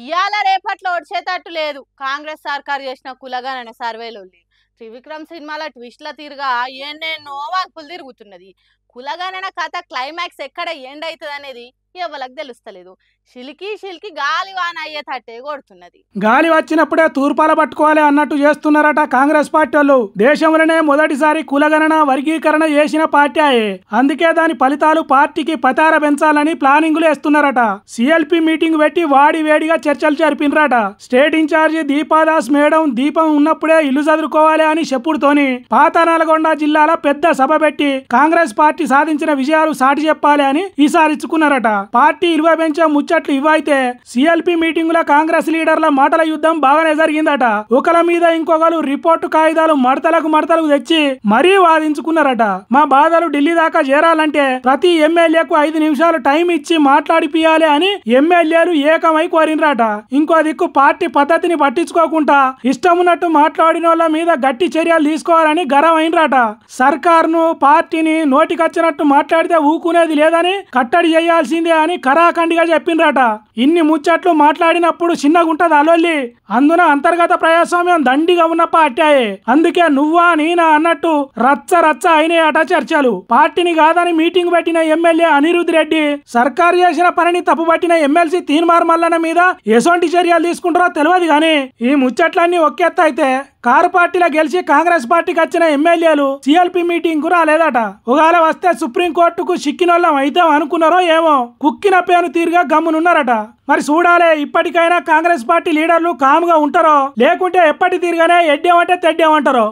ఇయాల రేపట్లో ఒడిచేటట్టు లేదు. కాంగ్రెస్ సర్కారు చేసిన కులగణన సర్వేలోల్లి త్రివిక్రమ్ సినిమాల ట్విస్ట్ల తీరుగా ఎన్నెన్నో వార్పులు తిరుగుతున్నది. కులగణన కథ క్లైమాక్స్ ఎక్కడ ఎండ్ అవుతుంది అనేది ఎవరికి తెలుస్తలేదు. షిలికి షిలికి గాలి వాన అయ్యేటట్టే కొడుతున్నది. గాలి వచ్చినప్పుడే తూర్పాల పట్టుకోవాలి అన్నట్టు చేస్తున్నారట కాంగ్రెస్ పార్టీ వాళ్ళు. దేశంలోనే మొదటిసారి కులగణన వర్గీకరణ చేసిన పార్టీ అయ్యే. అందుకే దాని ఫలితాలు పార్టీకి పతార పెంచాలని ప్లానింగులు వేస్తున్నారట. సిఎల్పి మీటింగ్ పెట్టి వాడి వేడిగా చర్చలు జరిపినరట. స్టేట్ ఇన్ఛార్జి దీపాదాస్ మేడం దీపం ఉన్నప్పుడే ఇల్లు చదువుకోవాలి అని చెప్పుడుతోని పాత నల్గొండ జిల్లాల పెద్ద సభ పెట్టి కాంగ్రెస్ పార్టీ సాధించిన విజయాలు సాటి చెప్పాలి అని ఈసారి ఇచ్చుకున్నారట. పార్టీ ఇలువ పెంచే ముచ్చట్లు ఇవైతే సిఎల్పి మీటింగ్ లో కాంగ్రెస్ లీడర్ల మాటల యుద్ధం బాగానే జరిగిందట. ఒకల మీద ఇంకొకరు రిపోర్టు కాగితాలు మడతలకు తెచ్చి మరీ వాదించుకున్నారట. మా బాధలు ఢిల్లీ దాకా చేరాలంటే ప్రతి ఎమ్మెల్యేకు 5 నిమిషాలు టైం ఇచ్చి మాట్లాడిపియాలి అని ఎమ్మెల్యేలు ఏకమై కోరినరట. ఇంకో దిక్కు పార్టీ పద్ధతిని పట్టించుకోకుండా ఇష్టం ఉన్నట్టు మాట్లాడిన వాళ్ళ మీద గట్టి చర్యలు తీసుకోవాలని గరం అయినరట. సర్కార్ను పార్టీని నోటికొచ్చినట్టు మాట్లాడితే ఊకునేది లేదని కట్టడి చేయాల్సిందే అని కరాఖండిగా చెప్పిండ్రట. ఇన్ని ముచ్చట్లు మాట్లాడినప్పుడు చిన్నగుంటది అలొల్లి. అందున అంతర్గత ప్రజాస్వామ్యం దండిగా ఉన్న పార్టీ. అందుకే నువ్వా నేనా అన్నట్టు రచ్చ అయినాయట చర్చలు. పార్టీని కాదని మీటింగ్ పెట్టిన ఎమ్మెల్యే అనిరుద్ రెడ్డి సర్కారు చేసిన పనిని తప్పుపట్టిన ఎమ్మెల్సీ తీన్మార్ మల్లన్న మీద ఎసొంటి చర్యలు తీసుకుంటారో తెలియదు గాని ఈ ముచ్చట్లన్నీ ఒకెత్త అయితే కారు పార్టీలో గెలిచి కాంగ్రెస్ పార్టీకి వచ్చిన ఎమ్మెల్యేలు సిఎల్పి మీటింగ్ కు రాలేదట. ఒకవేళ వస్తే సుప్రీంకోర్టుకు సిక్కినోళ్ళం అయితే అనుకున్నారో ఏమో కుక్కిన పేను తీరుగా గమ్మునున్నారట. మరి చూడాలే ఇప్పటికైనా కాంగ్రెస్ పార్టీ లీడర్లు కాముగా ఉంటారో లేకుంటే ఎప్పటి తీరుగానే ఎడ్డేమంటే తెడ్డేమంటారో.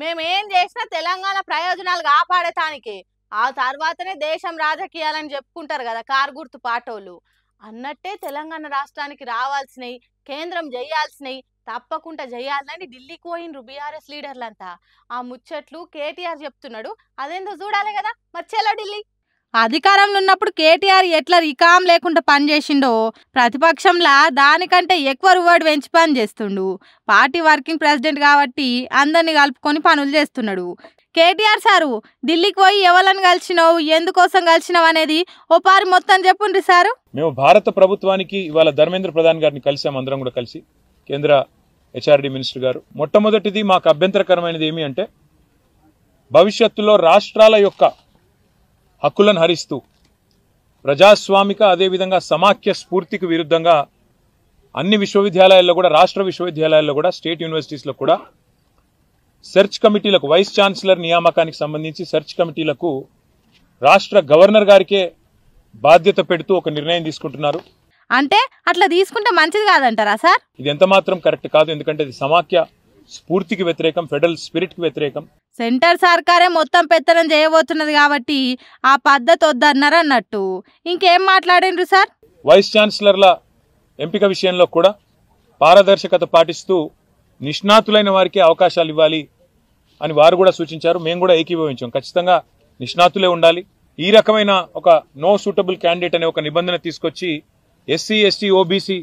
మేమేం చేసినా తెలంగాణ ప్రయోజనాలు కాపాడటానికి, ఆ తర్వాతనే దేశం రాజకీయాలని చెప్పుకుంటారు కదా కారు గుర్తు పాటోళ్ళు. అన్నట్టే తెలంగాణ రాష్ట్రానికి రావాల్సినవి కేంద్రం చేయాల్సినవి తప్పకుండా చేయాలని ఢిల్లీకి పోయినరు బీఆర్ఎస్ లీడర్లంతా. ఆ ముచ్చట్లు కేటీఆర్ చెప్తున్నాడు, అదేందో చూడాలి కదా. మరి చలో ఢిల్లీ. అధికారంలో ఉన్నప్పుడు కేటీఆర్ ఎట్లా రికాం లేకుండా పనిచేసిండో ప్రతిపక్షంలా దానికంటే ఎక్కువ రువాడు పెంచి పని చేస్తుండు. పార్టీ వర్కింగ్ ప్రెసిడెంట్ కాబట్టి అందరినీ కలుపుకొని పనులు చేస్తున్నాడు. కేటీఆర్ సారు ఢిల్లీకి పోయి ఎవరిని కలిసినావు, ఎందుకోసం కలిసినావు అనేది ఓ పారి మొత్తం చెప్పుండ్రి సారు. మేము భారత ప్రభుత్వానికి ఇవాళ ధర్మేంద్ర ప్రధాన్ గారిని కలిసాం. అందరం కూడా కలిసి కేంద్ర హెచ్ఆర్డి మినిస్టర్ గారు. మొట్టమొదటిది మాకు అభ్యంతరకరమైనది ఏమి అంటే భవిష్యత్తులో రాష్ట్రాల యొక్క హక్కులను హరిస్తూ ప్రజాస్వామిక అదేవిధంగా సమాఖ్య స్ఫూర్తికి విరుద్ధంగా అన్ని విశ్వవిద్యాలయాల్లో కూడా రాష్ట్ర విశ్వవిద్యాలయాల్లో కూడా స్టేట్ యూనివర్సిటీస్లో కూడా సెర్చ్ కమిటీలకు వైస్ ఛాన్సలర్ నియామకానికి సంబంధించి సెర్చ్ కమిటీలకు రాష్ట్ర గవర్నర్ గారికే బాధ్యత పెడుతూ ఒక నిర్ణయం తీసుకుంటున్నారు. అంటే అట్లా తీసుకుంటే మంచిది కాదంటారా సార్? ఇది ఎంత మాత్రం కరెక్ట్ కాదు. ఎందుకంటే ఇది సమాఖ్య స్ఫూర్తికి వ్యతిరేకం, ఫెడరల్ స్పిరిట్ కి వ్యతిరేకం. సెంటర్ సర్కారే మొత్తం పెత్తనం చేయబోతున్నది కాబట్టి ఆ పద్ధతి వద్దన్నారు అన్నట్టు. ఇంకేం మాట్లాడిండ్రు సార్? వైస్ ఛాన్సలర్ల ఎంపిక విషయంలో కూడా పారదర్శకత పాటిస్తూ నిష్ణాతులైన వారికి అవకాశాలు ఇవ్వాలి అని వారు కూడా సూచించారు. మేము కూడా ఏకీభవించాం. ఖచ్చితంగా నిష్ణాతులే ఉండాలి. ఈ రకమైన ఒక నో సూటబుల్ క్యాండిడేట్ అనే ఒక నిబంధన తీసుకొచ్చి ఎస్సీ ఎస్టీ ఓబీసీ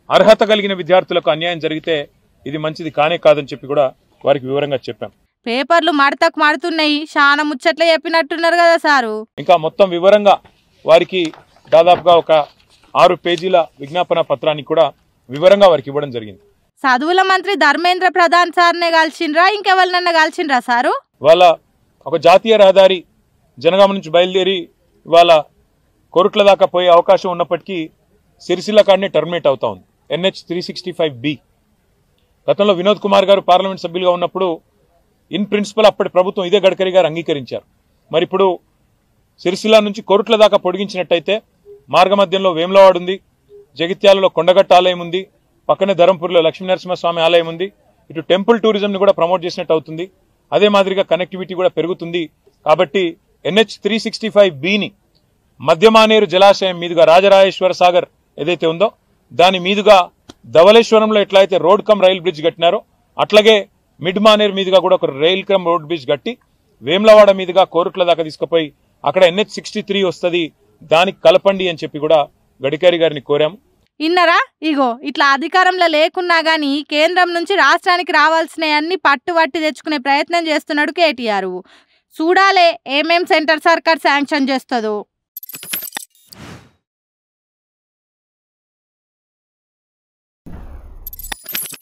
అర్హత కలిగిన విద్యార్థులకు అన్యాయం జరిగితే ఇది మంచిది కానే కాదని చెప్పి కూడా వారికి వివరంగా చెప్పాం. పేపర్లు మడతకు మడుతున్నాయి, చాలా ముచ్చట్లు చెప్పినట్టున్నారు కదా సారు. ఇంకా మొత్తం వివరంగా వారికి దాదాపుగా ఒక 6 పేజీల విజ్ఞాపన పత్రాన్ని కూడా వివరంగా వారికి ఇవ్వడం జరిగింది. చదువుల మంత్రి ధర్మేంద్ర ప్రధాన్ సార్నే కలిసిండ్రా, ఇంకెవరినన్నా కలిసిండ్రా సారు? వాళ్ళ ఒక జాతీయ రహదారి జనగామ నుంచి బయలుదేరి వాళ్ళ కోరుట్ల దాకా పోయే అవకాశం ఉన్నప్పటికీ సిరిసిల్ల కాడనే టర్మినేట్ అవుతా ఉంది. NH 365B. గతంలో వినోద్ కుమార్ గారు పార్లమెంట్ సభ్యులుగా ఉన్నప్పుడు ఇన్ ప్రిన్సిపల్ అప్పటి ప్రభుత్వం ఇదే గడ్కరీ గారు అంగీకరించారు. మరి ఇప్పుడు సిరిసిల్ల నుంచి కోరుట్ల దాకా పొడిగించినట్టయితే మార్గమధ్యంలో వేములవాడ ఉంది, జగిత్యాలలో కొండగట్ట ఆలయం ఉంది, పక్కనే ధరంపూర్లో లక్ష్మీనరసింహస్వామి ఆలయం ఉంది. ఇటు టెంపుల్ టూరిజంని కూడా ప్రమోట్ చేసినట్టు అవుతుంది. అదే మాదిరిగా కనెక్టివిటీ కూడా పెరుగుతుంది. కాబట్టి NH 365Bని మధ్యమానేరు జలాశయం మీదుగా రాజరాజేశ్వర సాగర్ ఏదైతే ఉందో దాని మీదుగా ధవళేశ్వరంలో ఎట్లయితే రోడ్ కమ్ రైల్ బ్రిడ్జ్ కట్టినారో అట్లాగే మిడ్ మానేరు మీదుగా కూడా ఒక రైల్ కమ్ రోడ్ బ్రిడ్జ్ కట్టి వేములవాడ మీదుగా కోరుట్ల దాకా తీసుకుపోయి అక్కడ NH 63 వస్తుంది, దానికి కలపండి అని చెప్పి కూడా గడ్కరీ గారిని కోరాము. ఇన్నరా ఇగో ఇట్లా అధికారంలో లేకున్నా గానీ కేంద్రం నుంచి రాష్ట్రానికి రావాల్సినవన్నీ పట్టుబట్టి తెచ్చుకునే ప్రయత్నం చేస్తున్నాడు కేటీఆర్. చూడాలే ఏమేం సెంటర్ సర్కార్ శాంక్షన్ చేస్తుందో.